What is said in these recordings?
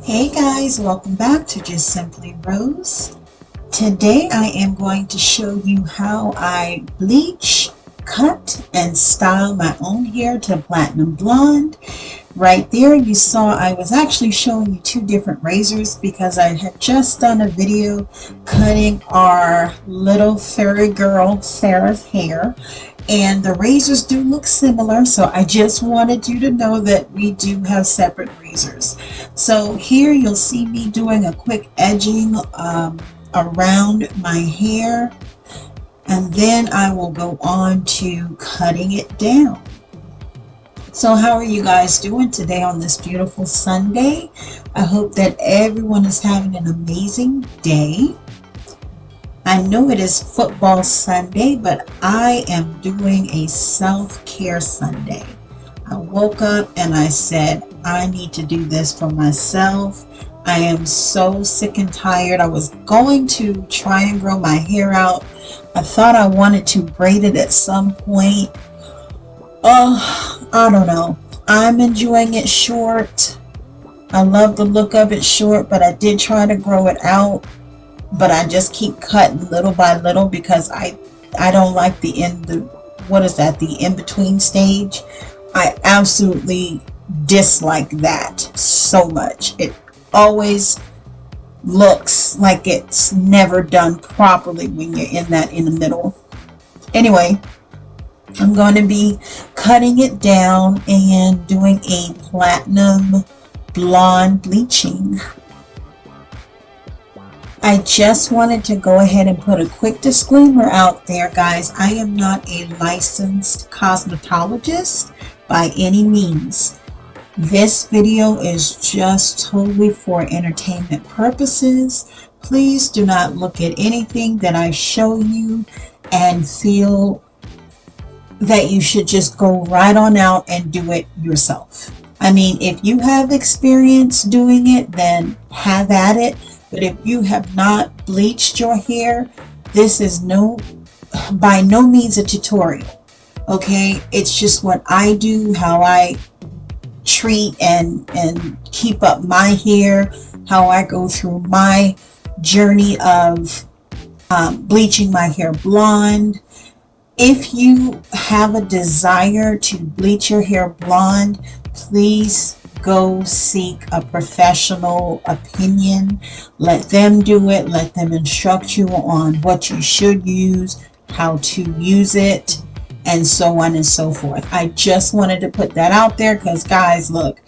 Hey guys, welcome back to Just Simply Rose. Today I am going to show you how I bleach, cut, and style my own hair to platinum blonde. Right there you saw I was actually showing you two different razors because I had just done a video cutting our little fairy girl Sarah's hair, and the razors do look similar, so I just wanted you to know that we do have separate razors. So here you'll see me doing a quick edging around my hair, and then I will go on to cutting it down. So how are you guys doing today on this beautiful Sunday? I hope that everyone is having an amazing day. I know it is football Sunday, but I am doing a self-care Sunday. I woke up and I said, I need to do this for myself. I am so sick and tired. I was going to try and grow my hair out. I thought I wanted to braid it at some point. Oh, I don't know. I'm enjoying it short. I love the look of it short, but I did try to grow it out. But I just keep cutting little by little because I don't like the in-between stage. I absolutely dislike that so much. It always looks like it's never done properly when you're in the middle. Anyway, I'm going to be cutting it down and doing a platinum blonde bleaching. I just wanted to go ahead and put a quick disclaimer out there, guys. I am not a licensed cosmetologist by any means. This video is just totally for entertainment purposes. Please do not look at anything that I show you and feel that you should just go right on out and do it yourself. I mean, if you have experience doing it, then have at it. But if you have not bleached your hair, this is by no means a tutorial. Okay, it's just what I do, how I treat and keep up my hair, how I go through my journey of bleaching my hair blonde. If you have a desire to bleach your hair blonde, please go seek a professional opinion. Let them do it. Let them instruct you on what you should use, how to use it, and so on and so forth. I just wanted to put that out there because, guys, look,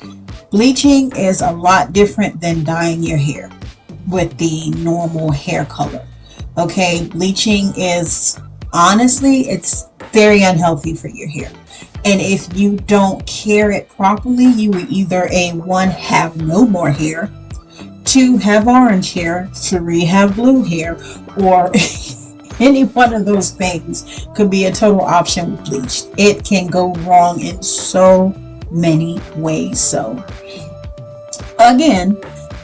bleaching is a lot different than dyeing your hair with the normal hair color. Okay, bleaching is, honestly, it's very unhealthy for your hair. And if you don't care it properly, you would either one, have no more hair, 2, have orange hair, 3, have blue hair, or any one of those things could be a total option with bleach. It can go wrong in so many ways. So again,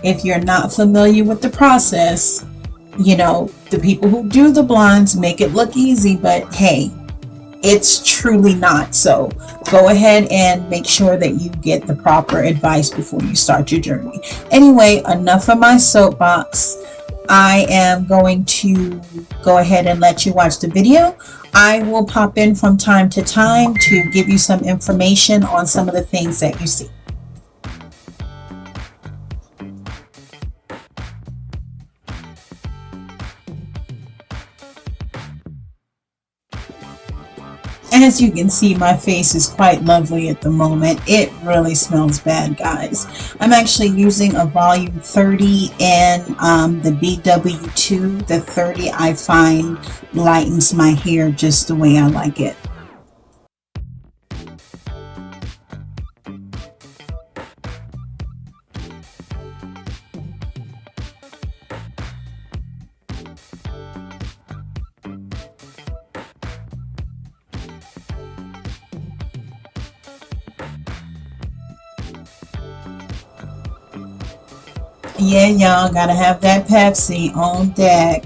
if you're not familiar with the process, you know, the people who do the blondes make it look easy, but hey, it's truly not. So go ahead and make sure that you get the proper advice before you start your journey. Anyway, enough of my soapbox. I am going to go ahead and let you watch the video. I will pop in from time to time to give you some information on some of the things that you see. As you can see, my face is quite lovely at the moment. It really smells bad, guys. I'm actually using a volume 30 and the BW2. The 30 I find lightens my hair just the way I like it. Yeah, y'all gotta have that Pepsi on deck.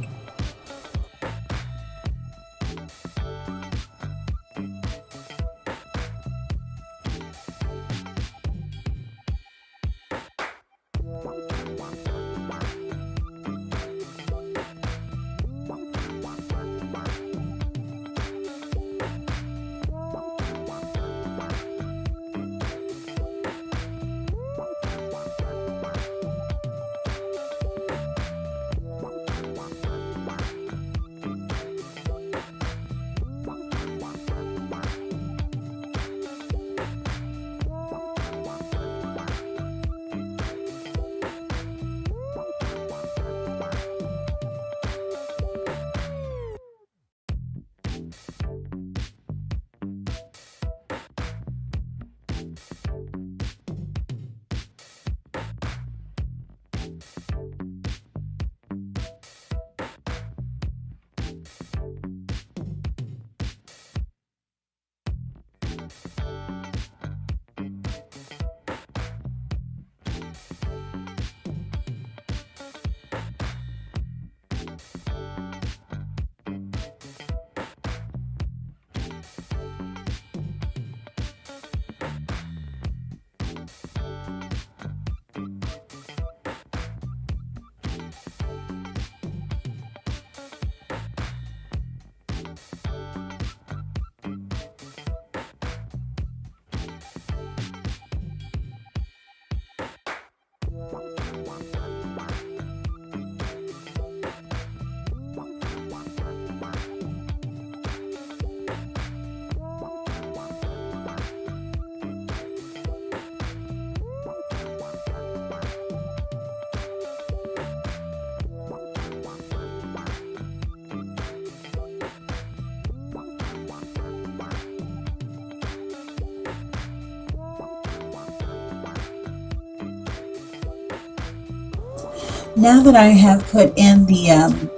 Now that I have put in the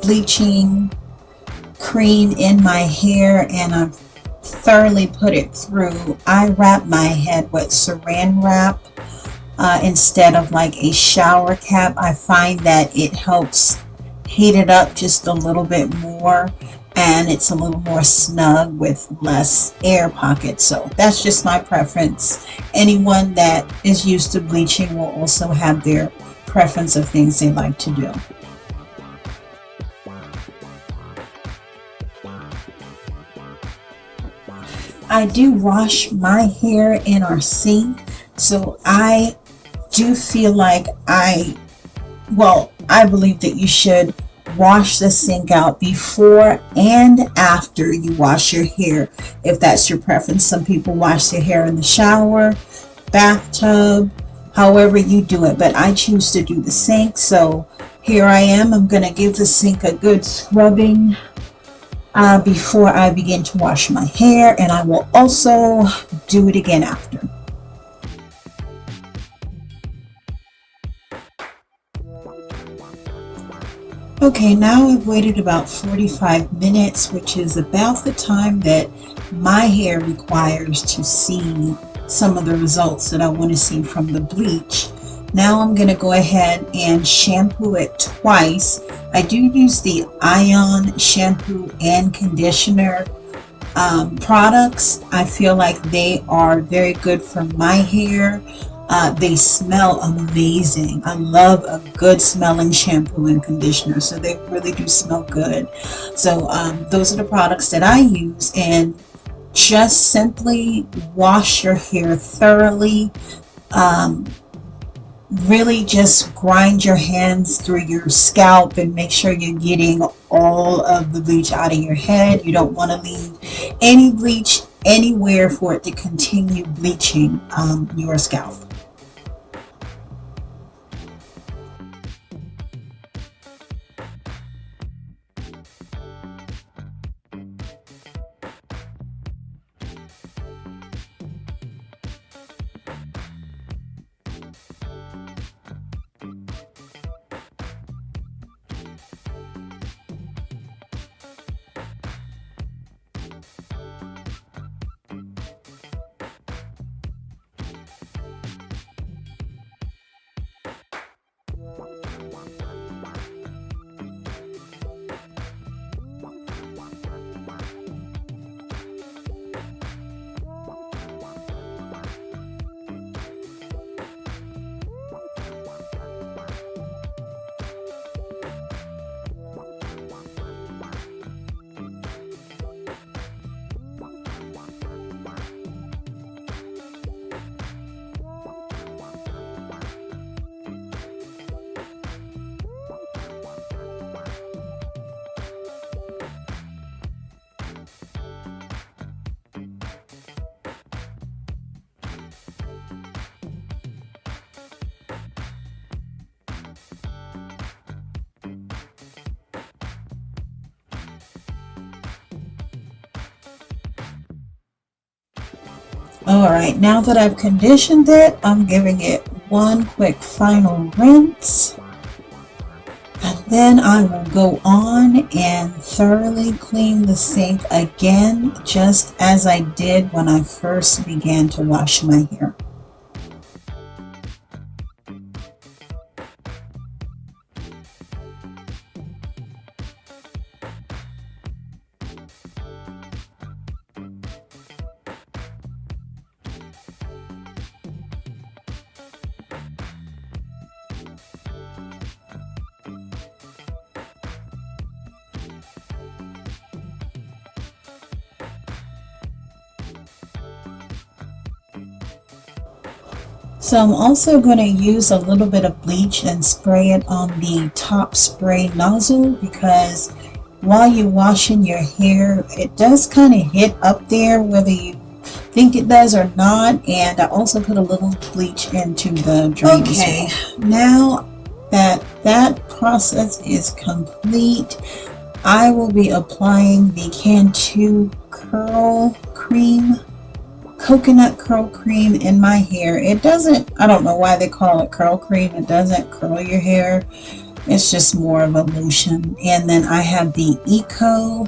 bleaching cream in my hair and I've thoroughly put it through, I wrap my head with saran wrap instead of like a shower cap. I find that it helps heat it up just a little bit more, and it's a little more snug with less air pockets. So that's just my preference. Anyone that is used to bleaching will also have their preference of things they like to do. I do wash my hair in our sink, so I do feel like I believe that you should wash the sink out before and after you wash your hair, if that's your preference. Some people wash their hair in the shower, bathtub, however you do it, but I choose to do the sink. So here I am. I'm going to give the sink a good scrubbing before I begin to wash my hair, and I will also do it again after. Okay, now I've waited about 45 minutes, which is about the time that my hair requires to see some of the results that I want to see from the bleach. Now I'm going to go ahead and shampoo it twice. I do use the Ion shampoo and conditioner products. I feel like they are very good for my hair. They smell amazing. I love a good smelling shampoo and conditioner, so they really do smell good. So those are the products that I use, and just simply wash your hair thoroughly. Really just grind your hands through your scalp and make sure you're getting all of the bleach out of your head. You don't want to leave any bleach anywhere for it to continue bleaching your scalp. Alright, now that I've conditioned it, I'm giving it one quick final rinse. And then I will go on and thoroughly clean the sink again, just as I did when I first began to wash my hair. So I'm also going to use a little bit of bleach and spray it on the top spray nozzle, because while you're washing your hair, it does kind of hit up there whether you think it does or not. And I also put a little bleach into the drain. Okay, now that that process is complete, I will be applying the Cantu Curl Cream coconut curl cream in my hair. It doesn't, I don't know why they call it curl cream. It doesn't curl your hair. It's just more of a lotion. And then I have the Eco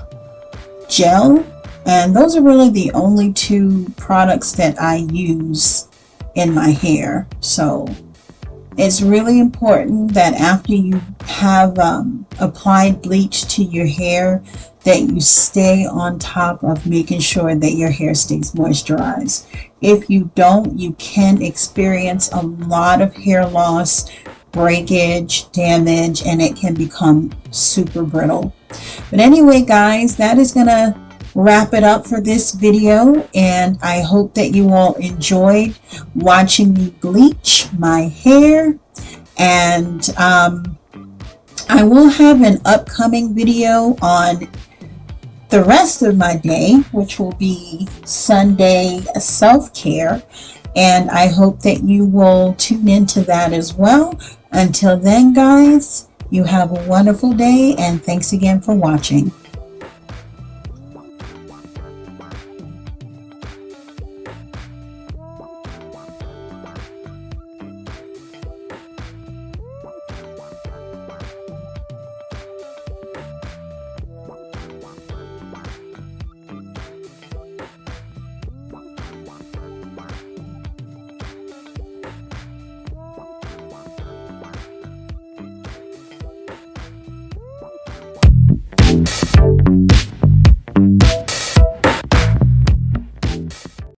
Gel. And those are really the only two products that I use in my hair. So it's really important that after you have applied bleach to your hair, that you stay on top of making sure that your hair stays moisturized. If you don't, you can experience a lot of hair loss, breakage, damage, and it can become super brittle. But anyway, guys, that is going to wrap it up for this video, and I hope that you all enjoyed watching me bleach my hair. And I will have an upcoming video on the rest of my day, which will be Sunday self-care, and I hope that you will tune into that as well. Until then, guys, you have a wonderful day, and thanks again for watching.